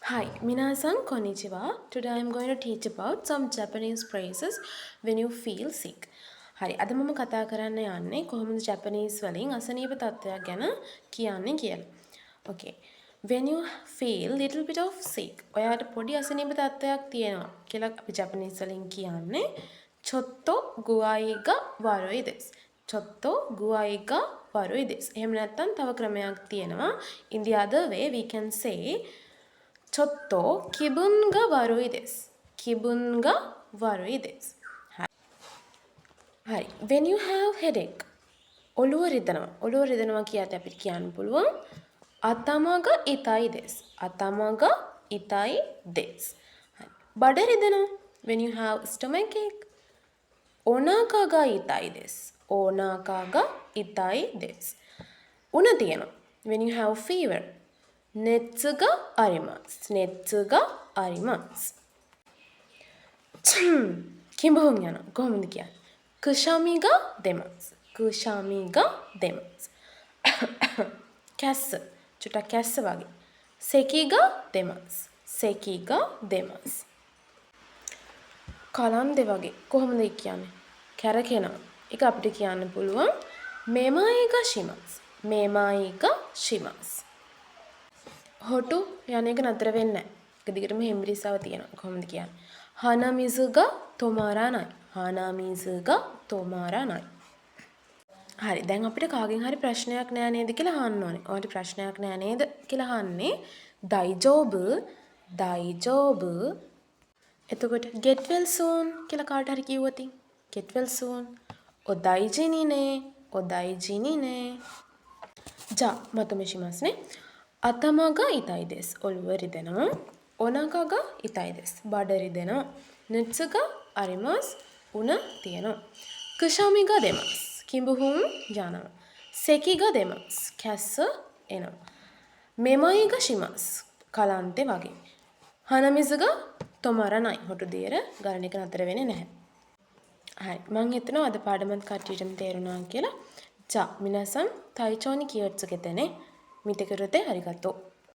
Hi, minasan konnichiwa. Today I am going to teach about some Japanese phrases when you feel sick. හරි අද මම කතා කරන්න යන්නේ කොහොමද ජපනීස් වලින් අසනීප තත්ත්වයක් ගැන කියන්නේ කියලා. Okay. When you feel little bit of sick. ඔයාට පොඩි අසනීප තත්ත්වයක් තියෙනවා කියලා අපි ජපනීස් වලින් කියන්නේ චොත්තෝ ගුවයි ගා වරුයි දෙස්. චොත්තෝ ගුවයි ගා වරුයි දෙස්. එහෙම නැත්නම් තව ක්‍රමයක් තියෙනවා. In the other way we can say ちょっと気分が悪いです。気分が悪いです。はい。はい。When you have headache. ඔළුව රිදෙනවා. ඔළුව රිදෙනවා කියද්දී අපිට කියන්න පුළුවන් 頭が痛いです。頭が痛いです。はい。බඩ රිදෙනවා. When you have stomachache. お腹が痛いです。お腹が痛いです。උණ තියෙනවා. When you have fever. 熱があります。熱があります。කිඹුහුම් යනවා. කොහොමද කියන්නේ? くしゃみが出ます。くしゃみが出ます。කැස්ස. චුට්ටක් කැස්ස වගේ. 咳が出ます。咳が出ます。කලන්දේ වගේ. කොහොමද කියන්නේ? කැරකෙනවා. ඒක අපිට කියන්න පුළුවන් めまいがします。めまいがします。හොටු යන එක නතර වෙන්නේ නැහැ. ඒක දිගටම හෙම්බිරිස්සාව තියෙනවා. කොහොමද කියන්නේ? 鼻水が止まらない。鼻水が止まらない。හරි. දැන් අපිට කාගෙන් හරි ප්‍රශ්නයක් නෑ නේද කියලා අහන්න ඕනේ. ඔයාලට ප්‍රශ්නයක් නෑ නේද කියලා අහන්නේ 大丈夫? 大丈夫? එතකොට get well soon කියලා කාට හරි කිව්වොත් get well soon. お大事にね。お大事にね。じゃあまとめしますね。頭が痛いです。ඔළුව රිදෙනවා. お腹が痛いです。බඩ රිදෙනවා. 熱があります。උණ තියෙනවා. くしゃみが出ます。කිඹුහුම් යනවා. 咳が出ます。කැස්ස එනවා. めまいがします。කලන්තේ වගේ. 鼻水が止まらない。හොටු දියර ගලන එක නතර වෙන්නේ නැහැ. හරි. මම හිතනවා අද පාඩමත් කට්ටියටම තේරුණා කියලා. じゃあ皆さん体調に気をつけてね。見てくれてありがとう。